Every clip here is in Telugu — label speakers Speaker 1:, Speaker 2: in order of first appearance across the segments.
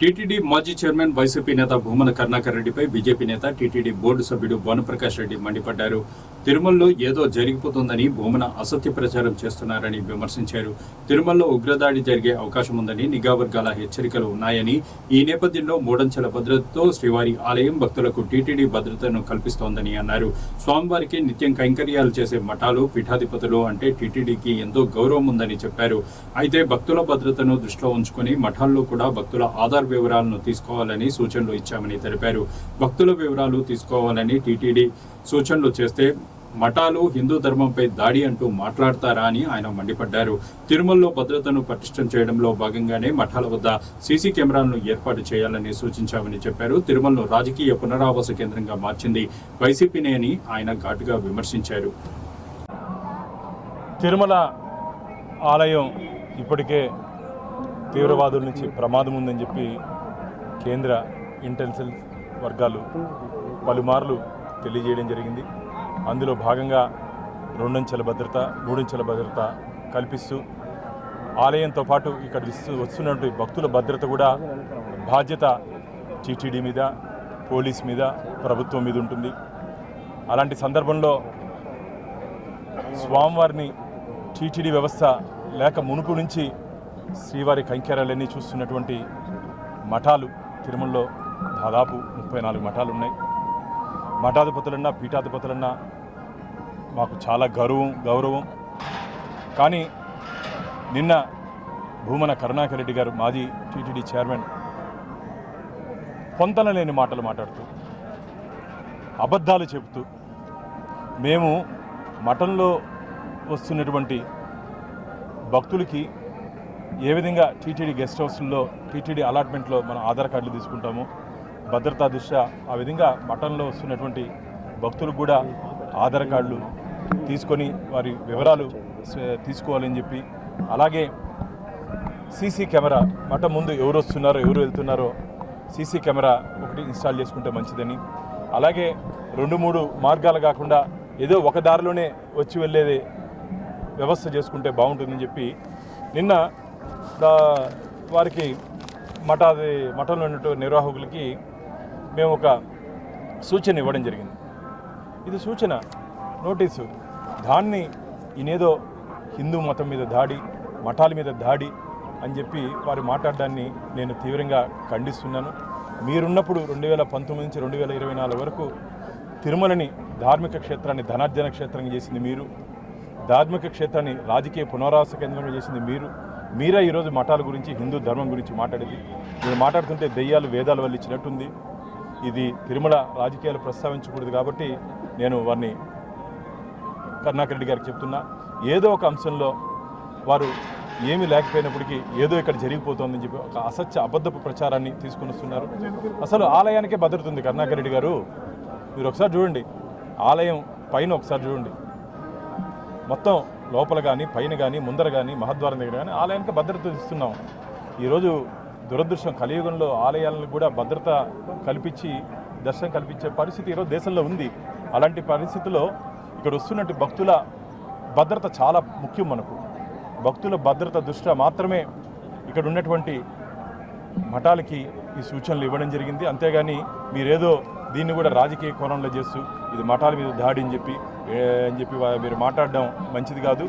Speaker 1: టీటీడీ మాజీ చైర్మన్ వైసీపీ నేత భూమన కరుణాకర్ రెడ్డిపై బీజేపీ నేత టీటీడీ బోర్డు సభ్యుడు భానుప్రకాష్ రెడ్డి మండిపడ్డారు. తిరుమలలో ఏదో జరిగిపోతుందని భూమన అసత్య ప్రచారం చేస్తున్నారని విమర్శించారు. తిరుమలలో ఉగ్రదాడి జరిగే అవకాశం ఉందని నిఘా వర్గాల హెచ్చరికలు ఉన్నాయని, ఈ నేపథ్యంలో మూడంచెల భద్రతతో శ్రీవారి ఆలయం భక్తులకు టీటీడీ భద్రతను కల్పిస్తోందని అన్నారు. స్వామివారికి నిత్యం కైంకర్యాలు చేసే మఠాలు, పీఠాధిపతులు అంటే టీటీడీకి ఎంతో గౌరవం ఉందని చెప్పారు. అయితే భక్తుల భద్రతను దృష్టిలో ఉంచుకుని మఠాల్లో కూడా భక్తుల ఆధార్ వివరాలను తీసుకోవాలని సూచనలు ఇచ్చామని తెలిపారు. భక్తుల వివరాలు తీసుకోవాలని టీటీడీ సూచనలు చేస్తే మఠాలు హిందూ ధర్మంపై దాడి అంటూ మాట్లాడతారా అని ఆయన మండిపడ్డారు. తిరుమలలో భద్రతను పటిష్టం చేయడంలో భాగంగానే మఠాల వద్ద సీసీ కెమెరాలను ఏర్పాటు చేయాలని సూచించామని చెప్పారు. తిరుమలను రాజకీయ పునరావాస కేంద్రంగా మార్చింది వైసీపీనే అని ఆయన ఘాటుగా విమర్శించారు.
Speaker 2: తిరుమల ఆలయం ఇప్పటికే తీవ్రవాదుల నుంచి ప్రమాదం ఉందని చెప్పి కేంద్ర ఇంటెలిజెన్స్ వర్గాలు పలుమార్లు తెలియజేయడం జరిగింది. అందులో భాగంగా 2 అంచెల భద్రత, 3 అంచెల భద్రత కల్పిస్తూ ఆలయంతో పాటు ఇక్కడ వస్తున్నటువంటి భక్తుల భద్రత కూడా బాధ్యత టీటీడీ మీద, పోలీస్ మీద, ప్రభుత్వం మీద ఉంటుంది. అలాంటి సందర్భంలో స్వామివారిని టీటీడీ వ్యవస్థ లేక మునుపు నుంచి శ్రీవారి కైంకర్యాలన్నీ చూస్తున్నటువంటి మఠాలు తిరుమలలో దాదాపు 34 మఠాలు ఉన్నాయి. మఠాధిపతులన్నా పీఠాధిపతులన్నా మాకు చాలా గౌరవం. కానీ నిన్న భూమన కరుణాకర్ రెడ్డి గారు, మాజీ టీటీడీ చైర్మన్, పొంతన లేని మాటలు మాట్లాడుతూ, అబద్ధాలు చెబుతూ, మేము మఠంలో వస్తున్నటువంటి భక్తులకి ఏ విధంగా టీటీడీ గెస్ట్ హౌస్లో, టీటీడీ అలాట్మెంట్లో మనం ఆధార్ కార్డులు తీసుకుంటాము, భద్రతా దృష్ట్యా ఆ విధంగా మఠంలో వస్తున్నటువంటి భక్తులకు కూడా ఆధార్ కార్డులు తీసుకొని వారి వివరాలు తీసుకోవాలని చెప్పి, అలాగే సీసీ కెమెరా మఠం ముందు ఎవరు వస్తున్నారో ఎవరు వెళ్తున్నారో సీసీ కెమెరా ఒకటి ఇన్స్టాల్ చేసుకుంటే మంచిదని, అలాగే 2-3 మార్గాలు కాకుండా ఏదో ఒక దారిలోనే వచ్చి వెళ్ళేది వ్యవస్థ చేసుకుంటే బాగుంటుందని చెప్పి నిన్న వారికి మఠంలో ఉన్నటువంటి నిర్వాహకులకి మేము ఒక సూచన ఇవ్వడం జరిగింది. ఇది సూచన, నోటీసు. దాన్ని ఈయనేదో హిందూ మతం మీద దాడి, మఠాల మీద దాడి అని చెప్పి వారు మాట్లాడడాన్ని నేను తీవ్రంగా ఖండిస్తున్నాను. మీరున్నప్పుడు 2019 నుంచి 2024 వరకు తిరుమలని ధార్మిక క్షేత్రాన్ని ధనార్జన క్షేత్రంగా చేసింది మీరు, ధార్మిక క్షేత్రాన్ని రాజకీయ పునరావాస కేంద్రంగా చేసింది మీరే ఈరోజు మఠాల గురించి, హిందూ ధర్మం గురించి మాట్లాడేది. మీరు మాట్లాడుతుంటే దెయ్యాలు వేదాల వల్ల ఇచ్చినట్టుంది. ఇది తిరుమల రాజకీయాలు ప్రస్తావించకూడదు కాబట్టి నేను వారిని కరుణాకర్ రెడ్డి గారికి చెప్తున్నా, ఏదో ఒక అంశంలో వారు ఏమీ లేకపోయినప్పటికీ ఏదో ఇక్కడ జరిగిపోతుందని చెప్పి ఒక అసత్య అబద్ధపు ప్రచారాన్ని తీసుకుని వస్తున్నారు. అసలు ఆలయానికే భద్రత ఉంది కరుణాకర్ రెడ్డి గారు. మీరు ఒకసారి చూడండి, ఆలయం పైన ఒకసారి చూడండి, మొత్తం లోపల కానీ పైన కానీ ముందర కానీ మహద్వారం దగ్గర కానీ ఆలయానికి భద్రత ఇస్తున్నాం. ఈరోజు దురదృష్టం, కలియుగంలో ఆలయాలను కూడా భద్రత కల్పించి దర్శనం కల్పించే పరిస్థితి ఈరోజు దేశంలో ఉంది. అలాంటి పరిస్థితుల్లో ఇక్కడ వస్తున్నట్టు భక్తుల భద్రత చాలా ముఖ్యం. మనకు భక్తుల భద్రత దృష్ట్యా మాత్రమే ఇక్కడ ఉన్నటువంటి మఠాలకి ఈ సూచనలు ఇవ్వడం జరిగింది. అంతేగాని మీరేదో దీన్ని కూడా రాజకీయ కోణంలో చేస్తూ ఇది మఠాల మీద దాడి అని చెప్పి మీరు మాట్లాడడం మంచిది కాదు.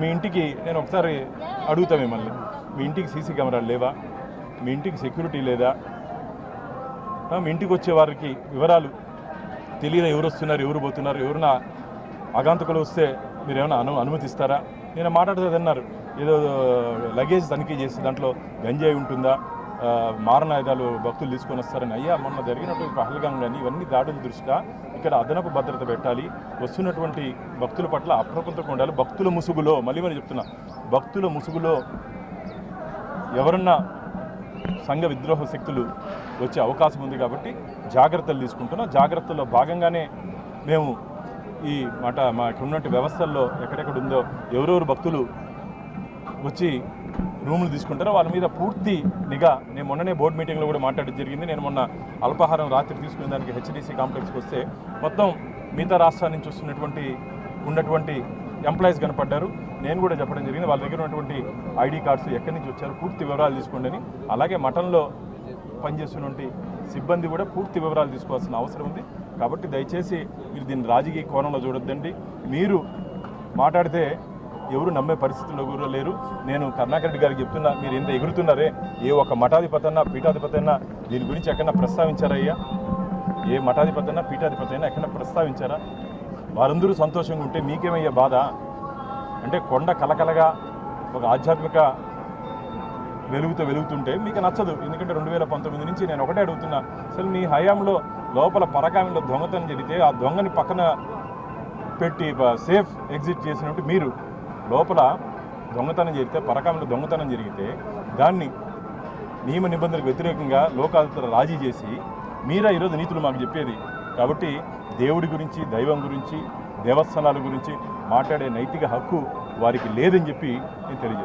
Speaker 2: మీ ఇంటికి నేను ఒకసారి అడుగుతా మిమ్మల్ని, మీ ఇంటికి సీసీ కెమెరాలు లేవా? మీ ఇంటికి సెక్యూరిటీ లేదా? మీ ఇంటికి వచ్చే వారికి వివరాలు తెలియదు, ఎవరు వస్తున్నారు, ఎవరు పోతున్నారు, ఎవరైనా ఆగంతకులు వస్తే మీరు ఏమైనా అనుమతిస్తారా? నేను మాట్లాడుతుంది అన్నారు, ఏదో లగేజ్ తనిఖీ చేసి దాంట్లో గంజాయి ఉంటుందా, మారణాయుధాలు భక్తులు తీసుకొని వస్తారని. అయ్యా, మొన్న జరిగినటువంటి పహల్గాం కానీ ఇవన్నీ దాడుల దృష్ట్యా ఇక్కడ అదనపు భద్రత పెట్టాలి. వస్తున్నటువంటి భక్తుల పట్ల అప్రమత్తంగా ఉండాలి. భక్తుల ముసుగులో, మళ్ళీ చెప్తున్నా, భక్తుల ముసుగులో ఎవరన్నా సంఘ విద్రోహ శక్తులు వచ్చే అవకాశం ఉంది కాబట్టి జాగ్రత్తలు తీసుకుంటున్నాం. జాగ్రత్తల్లో భాగంగానే మేము ఈ మాకు ఉన్నటువంటి వ్యవస్థల్లో ఎక్కడెక్కడ ఉందో ఎవరెవరు భక్తులు వచ్చి రూములు తీసుకుంటారో వాళ్ళ మీద పూర్తి నిఘా. నేను మొన్ననే బోర్డు మీటింగ్లో కూడా మాట్లాడడం జరిగింది. నేను మొన్న అల్పాహారం రాత్రి తీసుకునే దానికి హెచ్డిసి కాంప్లెక్స్కి వస్తే మొత్తం మిగతా రాష్ట్రాల నుంచి ఉన్నటువంటి ఎంప్లాయీస్ కనపడ్డారు. నేను కూడా చెప్పడం జరిగింది, వాళ్ళ దగ్గర ఉన్నటువంటి ఐడి కార్డ్స్ ఎక్కడి నుంచి వచ్చారు పూర్తి వివరాలు తీసుకోండి అని. అలాగే మఠంలో పనిచేస్తున్నటువంటి సిబ్బంది కూడా పూర్తి వివరాలు తీసుకోవాల్సిన అవసరం ఉంది. కాబట్టి దయచేసి మీరు దీన్ని రాజకీయ కోణంలో చూడొద్దండి. మీరు మాట్లాడితే ఎవరు నమ్మే పరిస్థితుల్లో కూడా లేరు. నేను కరుణాకర్ రెడ్డి గారికి చెప్తున్నా, మీరు ఎంత ఎగురుతున్నారే, ఏ ఒక్క మఠాధిపతి అన్నా పీఠాధిపతి అన్నా దీని గురించి ఎక్కడన్నా ప్రస్తావించారా అయ్యా? ఏ మఠాధిపతి అన్నా పీఠాధిపతి అయినా ఎక్కడన్నా ప్రస్తావించారా? వారందరూ సంతోషంగా ఉంటే మీకేమయ్యా బాధ? అంటే కొండ కలకలగా ఒక ఆధ్యాత్మిక వెలుగుతుంటే మీకు నచ్చదు. ఎందుకంటే 2019 నుంచి నేను ఒకటే అడుగుతున్నా, అసలు మీ హయాంలో లోపల పరకాయంలో దొంగతనం జరిగితే ఆ దొంగని పక్కన పెట్టి సేఫ్ ఎగ్జిట్ చేసినట్టు మీరు లోపల దొంగతనం జరిగితే, పరకాయంలో దొంగతనం జరిగితే దాన్ని నియమ నిబంధనలకు వ్యతిరేకంగా లోకాలతో రాజీ చేసి మీరా ఈరోజు నీతులు మాకు చెప్పేది. కాబట్టి దేవుడి గురించి, దైవం గురించి, దేవస్థానాల గురించి మాట్లాడే నైతిక హక్కు వారికి లేదని చెప్పి నేను తెలియజేస్తాను.